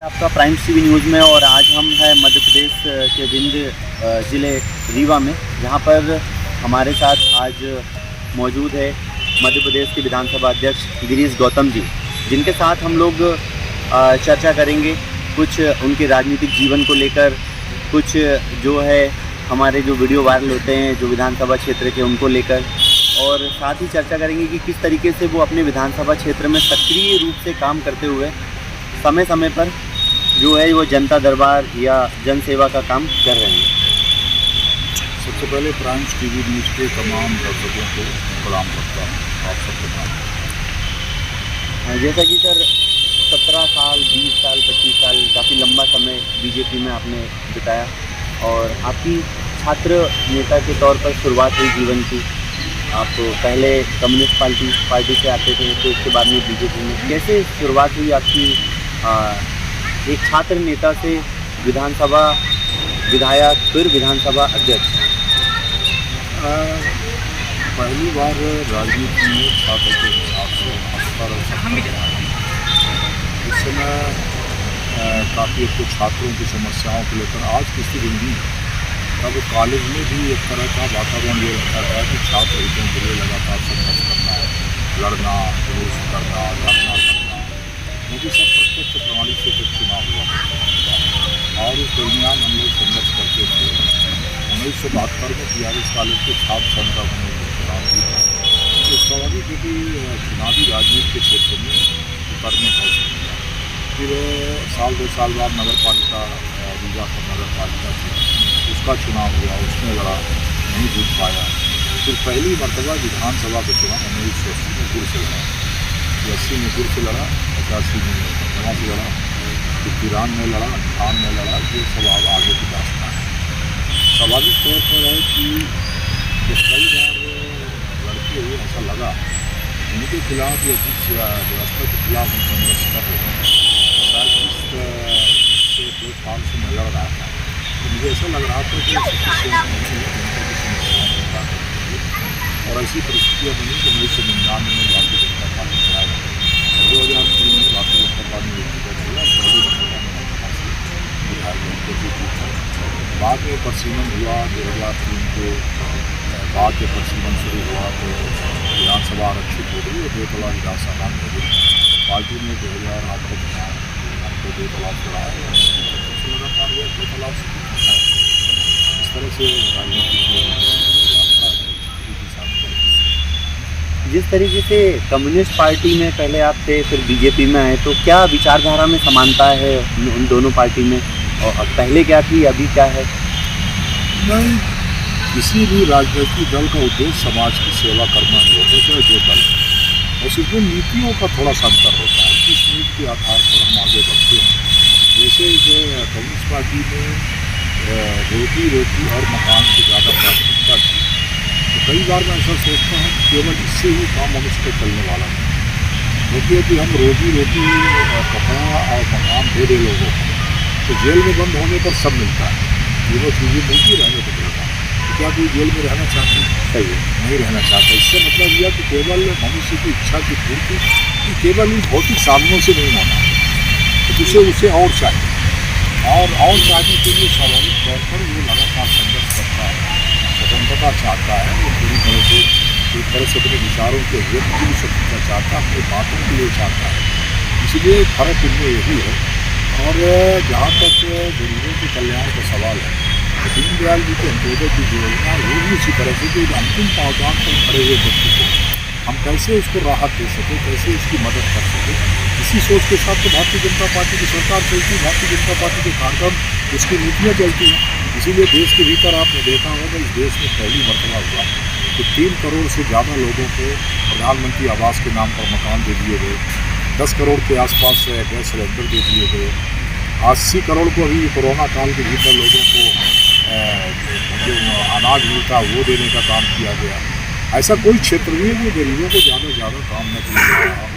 आपका primes TV news में। और आज हम हैं मध्य प्रदेश के विंध्य ज़िले रीवा में, जहां पर हमारे साथ आज मौजूद है मध्य प्रदेश के विधानसभा अध्यक्ष गिरीश गौतम जी, जिनके साथ हम लोग चर्चा करेंगे कुछ उनके राजनीतिक जीवन को लेकर, कुछ जो है हमारे जो वीडियो वायरल होते हैं जो विधानसभा क्षेत्र के उनको लेकर, और साथ ही चर्चा करेंगे कि किस तरीके से वो अपने विधानसभा क्षेत्र में सक्रिय रूप से काम करते हुए समय समय पर जो है वो जनता दरबार या जन सेवा का काम कर रहे हैं। सबसे पहले प्राइम्स टीवी न्यूज़ के तमाम दर्शकों को प्रणाम करता हूँ। आप सबको प्रणाम। जैसा कि सर 17 साल, 20 साल, 25 साल काफ़ी लंबा समय बीजेपी में आपने बिताया, और आपकी छात्र नेता के तौर पर शुरुआत हुई जीवन की। आप पहले कम्युनिस्ट पार्टी से आते थे, तो उसके बाद में बीजेपी में कैसे शुरुआत हुई आपकी एक छात्र नेता से विधानसभा विधायक, फिर विधानसभा अध्यक्ष? पहली बार राजनीति में छात्र के हिसाब से 70 इस समय काफ़ी कुछ छात्रों की समस्याओं को लेकर आज की स्थिति नहीं। तब कॉलेज में भी एक तरह का वातावरण ये रहता था कि छात्र हितों के लिए लगातार संघर्ष करना, लड़ना, विरोध करना, धरना करना, क्योंकि सब प्रत्यक्ष प्रणाली से जब चुनाव हुआ और उस दरमियान हम लोग संघर्ष करते थे। 1972 में TRS कॉलेज के छात्र संघ का चुनाव हुआ, तो स्वाभाविक है कि चुनावी राजनीति के क्षेत्र में उतरने का सकता। फिर साल 2 साल बाद नगर पालिका, रीवा का नगर पालिका थी, उसका चुनाव हुआ, उसमें लड़ा, नहीं जीत पाया। फिर पहली मरतबा विधानसभा के चुनाव 1980 में गुड़ से लड़ा, 80 में गुड़ से लड़ा, 85 में जमा से लड़ा, फिर 93 में लड़ा, 98 में लड़ा। ये सब अब आगे की दास्तान है। स्वाभाविक तौर पर है कि जब कई बार लड़के हुए ऐसा लगा उनके खिलाफ या जिस व्यवस्था के खिलाफ हम संघर्ष कर रहे हैं, शायद इससे 2 साल से मैं लड़ रहा था, तो मुझे ऐसा लग रहा था कि और ऐसी परिस्थितियाँ बनी कि 1999 में भारतीय जनता पार्टी चलाया, 2003 में भारतीय जनता पार्टी व्यक्तिगत बाद में परिसीमन हुआ। 2003 के बाद जब परिसीमन शुरू हुआ तो विधानसभा आरक्षित हो गई और 2 तलाक विधानसभा में हो गई। पार्टी ने 2008 तक हमको 2 तलाक चढ़ाया, लगातार 2 तलाक इस तरह से राजनीति जिस तरीके से कम्युनिस्ट पार्टी में पहले आप थे, फिर बीजेपी में आए, तो क्या विचारधारा में समानता है उन दोनों पार्टी में? और पहले क्या थी, अभी क्या है? नहीं, किसी भी राजनीतिक दल का उद्देश्य समाज की सेवा करना ही होता है, चाहे जो दल, और सिर्फ नीतियों का थोड़ा सा अंतर होता है। किस नीति के आधार पर हम आगे बढ़ते हैं। जैसे जो कम्युनिस्ट पार्टी में रोटी और मकान की ज़्यादा प्राथमिकता थी, तो कई बार मैं ऐसा सोचता हूँ केवल इससे ही काम मनुष्य पे चलने वाला नहीं, क्योंकि यदि हम रोटी कपड़ा और मकान दे दे लोगों को, तो जेल में बंद होने पर सब मिलता है, तीनों चीज़ें मिलती रहने को मिलता है। तो क्या कोई जेल में रहना चाहते हैं? सही है, नहीं रहना चाहता। इससे मतलब यह कि केवल मनुष्य की इच्छा की पूर्ति कि केवल इन भौतिक साधनों से नहीं होना, तो उसे और चाहिए, और चाहने के लिए स्वाभाविक तौर पर वो लगातार संघर्ष करता है, स्वतंत्रता चाहता है, वो पूरी तरह से एक तरह से अपने विचारों के व्यक्त की भी स्वतंत्रता चाहता है, अपनी बातों के लिए चाहता है। इसलिए फर्क इनमें यही है। और जहाँ तक गरीबों के कल्याण का सवाल है, तो दीनदयाल जी के अंत्योदय की योजना वो भी इसी तरह से कि अंतिम पावदान पर खड़े हुए व्यक्ति को हम कैसे उसको राहत दे सकें, कैसे उसकी मदद कर सकें, इसी सोच के साथ तो भारतीय जनता पार्टी की सरकार चलती है, भारतीय जनता पार्टी के कार्यक्रम, उसकी नीतियाँ चलती हैं। इसीलिए देश के भीतर आपने देखा होगा इस देश में पहली मरतबा हुआ कि 3 करोड़ से ज़्यादा लोगों को प्रधानमंत्री आवास के नाम पर मकान दे दिए गए, 10 करोड़ के आसपास गैस सिलेंडर दे दिए गए, 80 करोड़ को अभी कोरोना काल के भीतर लोगों को जो अनाज मिलता है वो देने का काम किया गया। ऐसा कोई क्षेत्र नहीं है जो गरीबों को ज़्यादा से ज़्यादा काम न किया जा रहा हो।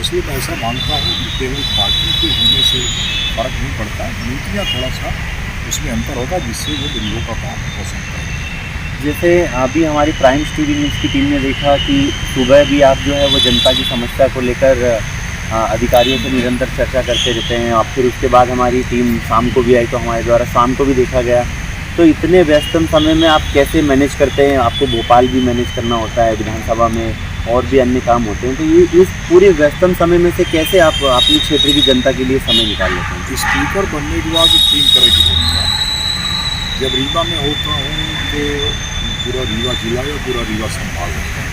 इसलिए मैं ऐसा मानता हूँ कि केवल पार्टी के होने से फ़र्क नहीं पड़ता है, नीतियाँ थोड़ा सा उसमें अंतर होगा जिससे वो गरीबों का काम हो सकता है। जैसे अभी हमारी प्राइम्स टीवी न्यूज़ की टीम ने देखा कि सुबह भी आप जो है वो जनता की समस्या को लेकर अधिकारियों से निरंतर चर्चा करते रहते हैं। और फिर उसके बाद हमारी टीम शाम को भी आई तो हमारे द्वारा शाम को भी देखा गया। तो इतने व्यस्तम समय में आप कैसे मैनेज करते हैं? आपको भोपाल भी मैनेज करना होता है, विधानसभा में और भी अन्य काम होते हैं, तो ये इस पूरे व्यस्तम समय में से कैसे आप अपने क्षेत्र की जनता के लिए समय निकाल लेते हैं? स्पीकर बनने के बाद 3 तरह की भूमिका है। जब रीवा में होता हूँ तो पूरा रीवा जिला या पूरा रीवा संभाल होता है,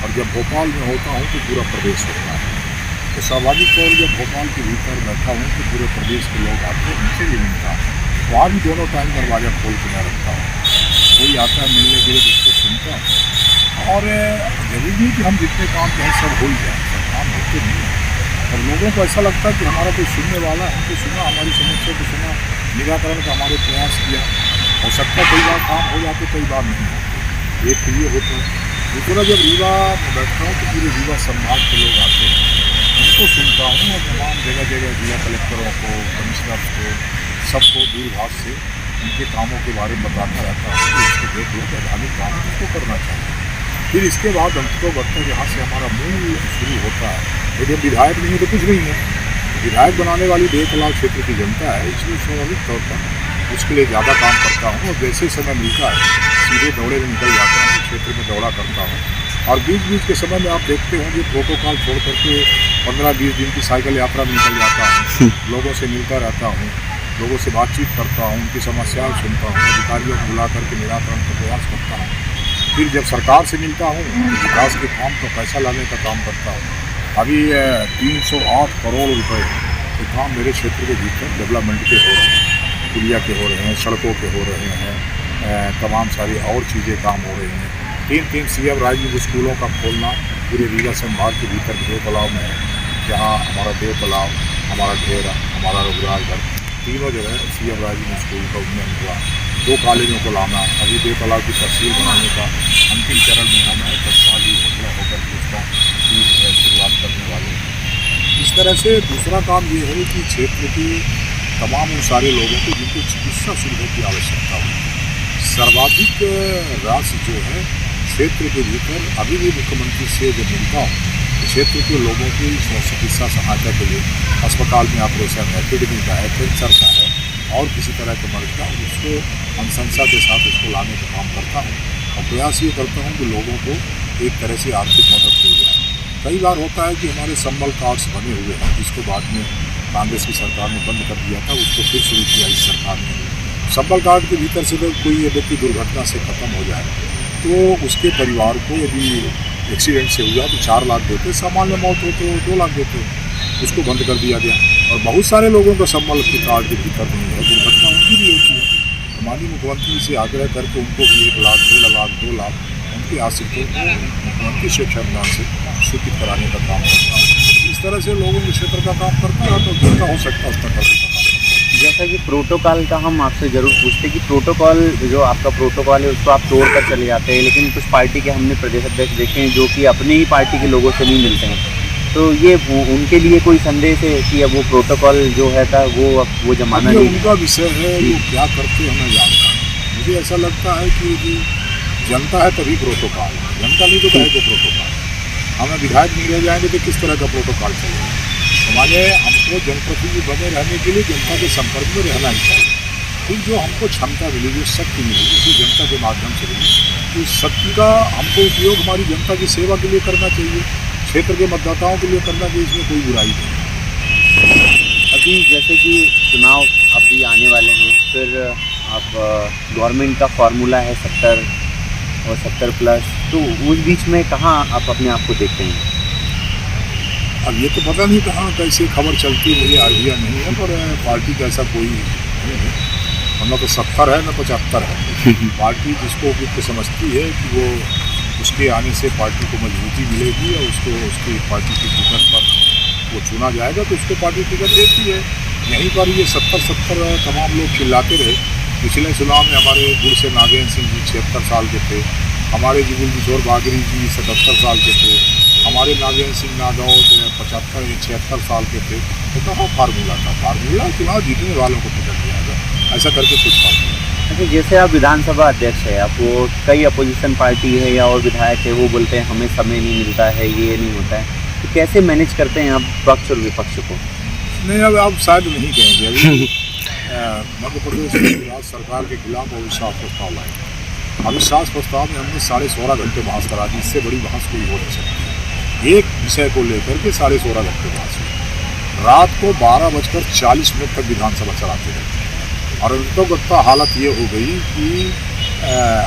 और जब भोपाल में होता हूँ तो पूरा प्रदेश होता है। तो स्वाभाविक तौर जब भोपाल के भीतर बैठा हूँ तो पूरे प्रदेश के लोग आते हैं, उनसे भी मिलता हूँ। वहाँ भी दोनों टाइम दरवाज़ा खोल के मैं रखता हूँ। कोई आता है मिलने के लिए तो उसको सुनता हूँ। और जरूरी नहीं कि हम जितने काम कहें सब हो ही जाए, सब काम होते नहीं हैं। और लोगों को ऐसा लगता है कि हमारा कोई सुनने वाला है, हमको सुना, हमारी समस्या को सुना, निराकरण का हमारे प्रयास किया। हो सकता है कई बार काम हो जाते, कई बार नहीं होते। एक तो ये होता है। दूसरा, जब रीवा में बैठता हूँ तो पूरे रीवा संभाग के लोग आते हैं, उनको सुनता हूँ और तमाम जगह जगह जिला कलेक्टरों को, कमिश्नर को, सबको दूरभाष से उनके कामों के बारे में बताता रहता हूँ कि इसको देख लो, वैधानिक काम है, इसको करना चाहिए। फिर इसके बाद अंततः वक्त जहाँ से हमारा मूल शुरू होता है, यदि विधायक नहीं है तो कुछ नहीं है। विधायक बनाने वाली देवतलाव क्षेत्र की जनता है, इसलिए स्वाभाविक तौर पर उसके लिए ज़्यादा काम करता हूँ। और जैसे समय मिलता है सीधे दौड़े में निकल जाता हूँ, क्षेत्र में दौड़ा करता हूँ। और बीच बीच के समय में आप देखते होंगे प्रोटोकॉल छोड़ करके 15-20 दिन की साइकिल यात्रा में निकल जाता हूँ, लोगों से मिलता रहता हूँ, लोगों से बातचीत करता हूँ, उनकी समस्याएं सुनता हूँ, अधिकारियों को बुला करके निराकरण का प्रयास करता हूँ। फिर जब सरकार से मिलता हूँ विकास के काम को पैसा लाने का काम करता हूँ। अभी 308 करोड़ रुपए के काम मेरे क्षेत्र के भीतर डेवलपमेंट के हो रहे हैं, पुलिया के हो रहे हैं, सड़कों के हो रहे हैं, तमाम सारी और चीज़ें काम हो रही हैं। 3 सीएम राजीव स्कूलों का खोलना पूरे रीवा संभाग के भीतर देव तालाब में है, जहाँ हमारा देव तालाब, हमारा ढेरा, हमारा रघुराजगढ़, तीनों जगह सीएम राजीव स्कूल का उन्नयन हुआ। 2 कॉलेजों को लाना, अभी देव तालाब की तहसील बनाने का अंतिम चरण में हम हैं, 10 साल ही होकर के उसका शुरुआत करने वाले हैं। इस तरह से दूसरा काम ये है कि क्षेत्र की तमाम उन सारे लोगों को जिनको चिकित्सा सुविधा की आवश्यकता होती है, सर्वाधिक राशि जो है क्षेत्र के भीतर अभी भी मुख्यमंत्री से जब मिलता हूँ, क्षेत्र के लोगों की चिकित्सा सहायता के लिए अस्पताल में ऑपरेशन है, किडनी का है, कैंसर का है और किसी तरह के मर्ज का, उसको अनुशंसा के साथ उसको लाने का काम करता हूँ। और प्रयास ये करता हूँ कि लोगों को एक तरह से आर्थिक मदद मिल जाए। कई बार होता है कि हमारे संबल कार्ड्स बने हुए हैं, जिसको बाद में कांग्रेस की सरकार ने बंद कर दिया था, उसको फिर शुरू किया इस सरकार ने। संबल कार्ड के भीतर से तो कोई व्यक्ति दुर्घटना से ख़त्म हो जाए तो उसके परिवार को यदि एक्सीडेंट से हुआ तो 4 लाख देते, सामान्य मौत हो तो 2 लाख देते, उसको बंद कर दिया गया। और बहुत सारे लोगों का संबल के कार्ड के भीतर नहीं है, दुर्घटना उनकी भी होती है। माननीय मुख्यमंत्री से आग्रह करके उनको भी 1 लाख, 1.5 लाख, 2 लाख उनके आश्रितों को मुख्यमंत्री शिक्षा अनुदान से स्वीकृत कराने का काम करता है। इस तरह से लोगों के क्षेत्र का काम करता है, तो जितना हो सकता है उतना करता है। जैसा कि प्रोटोकॉल का हम आपसे ज़रूर पूछते कि प्रोटोकॉल जो आपका प्रोटोकॉल है उसको आप तोड़ कर चले जाते हैं, लेकिन कुछ पार्टी के हमने प्रदेश अध्यक्ष देखे हैं जो कि अपने ही पार्टी के लोगों से नहीं मिलते हैं। तो ये उनके लिए कोई संदेश है कि अब वो प्रोटोकॉल जो है था वो जमाना नहीं, उनका विषय है, वो क्या करते हमें जानता है। मुझे ऐसा लगता है कि यदि जनता है तभी प्रोटोकॉल, जनता नहीं तो कहे को प्रोटोकॉल। हमें विधायक नहीं रह जाएंगे तो किस तरह का प्रोटोकॉल चलेगा। हमारे हमको जनप्रतिनिधि बने रहने के लिए जनता के संपर्क में रहना ही चाहिए। फिर जो हमको क्षमता मिली, जो शक्ति मिली, उसी जनता के माध्यम से मिली, तो उस शक्ति का हमको उपयोग हमारी जनता की सेवा के लिए करना चाहिए, क्षेत्र के मतदाताओं के लिए करना चाहिए, इसमें कोई बुराई नहीं। अभी जैसे कि चुनाव अभी आने वाले हैं, फिर आप गवर्नमेंट का फार्मूला है 70 और 70+, तो उस बीच में कहाँ आप अपने आप को देखते हैं? अब ये तो पता नहीं कहाँ कैसे खबर चलती है, मुझे आइडिया नहीं है, पर पार्टी का ऐसा कोई नहीं है। न तो 70 है न 75 है। पार्टी जिसको उपयुक्त समझती है कि वो उसके आने से पार्टी को मजबूती मिलेगी और उसको उसकी पार्टी की टिकट पर वो चुना जाएगा तो उसको पार्टी टिकट देती है। यहीं पर ये 70 तमाम लोग चिल्लाते रहे। पिछले चुनाव में हमारे गुड़ से नागेंद्र सिंह जी 76 साल के थे, हमारे जुगुल किशोर बागरी जी 77 साल के थे, हमारे नागेंद्र सिंह नागौर 75-76 साल के थे। तो कहाँ फार्मूला था? फार्मूला चुनाव जीतने वालों को टिकट दिया गया, ऐसा करके कुछ फार्मूला। अच्छा, जैसे आप विधानसभा अध्यक्ष है, आपको कई अपोजिशन पार्टी है या और विधायक है वो बोलते हैं हमें समय नहीं मिलता है, ये नहीं होता है, तो कैसे मैनेज करते हैं आप पक्ष और विपक्ष को? नहीं, अब शायद नहीं कहेंगे अभी। मध्य प्रदेश में राज्य सरकार के खिलाफ अविश्वास प्रस्ताव लाए। अविश्वास प्रस्ताव में हमने 16.5 घंटे बहस करा दी। इससे बड़ी बहस कोई हो नहीं सकती। एक विषय को लेकर के 16.5 घंटे बहस हुई। रात को 12:40 तक विधानसभा चलाते रहे और अंततः हालत ये हो गई कि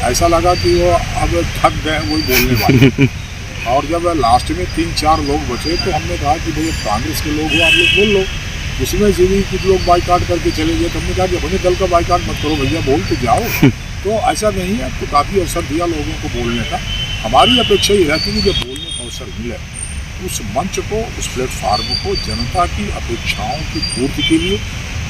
ऐसा लगा कि वो अब थक गए वही बोलने वाले। और जब लास्ट में 3-4 लोग बचे तो हमने कहा कि भैया कांग्रेस के लोग हो, आप लोग बोल लो। उसमें से भी कुछ लोग बाइकाट करके चले गए। तो हमने कहा कि अपने दल का बाइकाट मत करो भैया, बोल तो जाओ। तो ऐसा नहीं है, तो काफ़ी अवसर दिया लोगों को बोलने का। हमारी अपेक्षा ये रहती है कि जब बोलने का अवसर मिले उस मंच को, उस प्लेटफार्म को जनता की अपेक्षाओं की पूर्ति के लिए,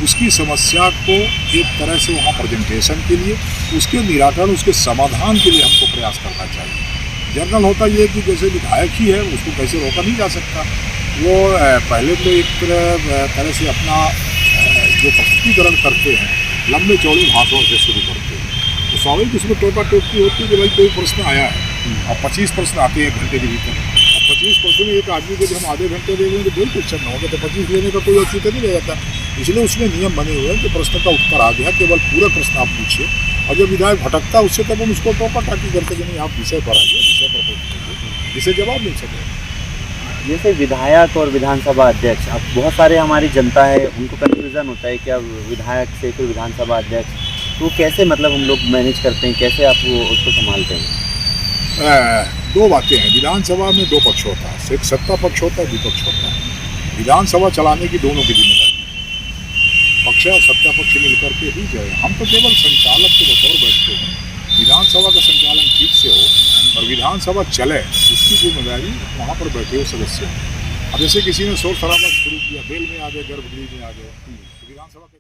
उसकी समस्या को एक तरह से वहाँ प्रेजेंटेशन के लिए, उसके निराकरण, उसके समाधान के लिए हमको प्रयास करना चाहिए। जनरल होता ये कि जैसे विधायक ही है, उसको कैसे रोका नहीं जा सकता। वो पहले तो एक तरह से अपना जो प्रस्तुतिकरण करते हैं लंबे चौड़े भाषणों से शुरू करते हैं, तो स्वाभाविक उसमें टोका टोकी होती है कि भाई कोई प्रश्न आया है और 25 प्रश्न आते हैं 1 घंटे के भीतर। और 25 प्रश्न में एक आदमी को जब हम आधे घंटे दे देंगे तो कोई क्वेश्चन ना होगा, तो 25 लेने का कोई औचित्य नहीं रह जाता। इसलिए उसमें नियम बने हुए हैं कि प्रश्न का उत्तर आ गया, केवल पूरा प्रश्न आप पूछिए, और जब विधायक भटकता है उससे तब हम उसको टोका टाकी करते कि नहीं आप विषय पर आइए, विषय पर पहुँचिए, जिसे जवाब मिल सके। जैसे विधायक और विधानसभा अध्यक्ष, अब बहुत सारे हमारी जनता है उनको कन्फ्यूज़न होता है क्या विधायक से कोई विधानसभा अध्यक्ष, तो कैसे मतलब हम लोग मैनेज करते हैं, कैसे आप वो उसको संभालते हैं? 2 बातें हैं। विधानसभा में 2 पक्ष होता है, एक सत्ता पक्ष होता है, विपक्ष होता है। विधानसभा चलाने की दोनों की जिम्मेदारी, पक्ष और सत्ता पक्ष मिलकर के ही जाए। हम तो केवल संचालक के बतौर बैठते हैं। विधानसभा का संचालन ठीक से हो और विधानसभा चले, इसकी जिम्मेदारी वहाँ पर बैठे हुए सदस्य हैं। अब जैसे किसी ने शोर शराबा शुरू किया, बेल में आ गए, गर्भगृह में आ गए, विधानसभा कैसे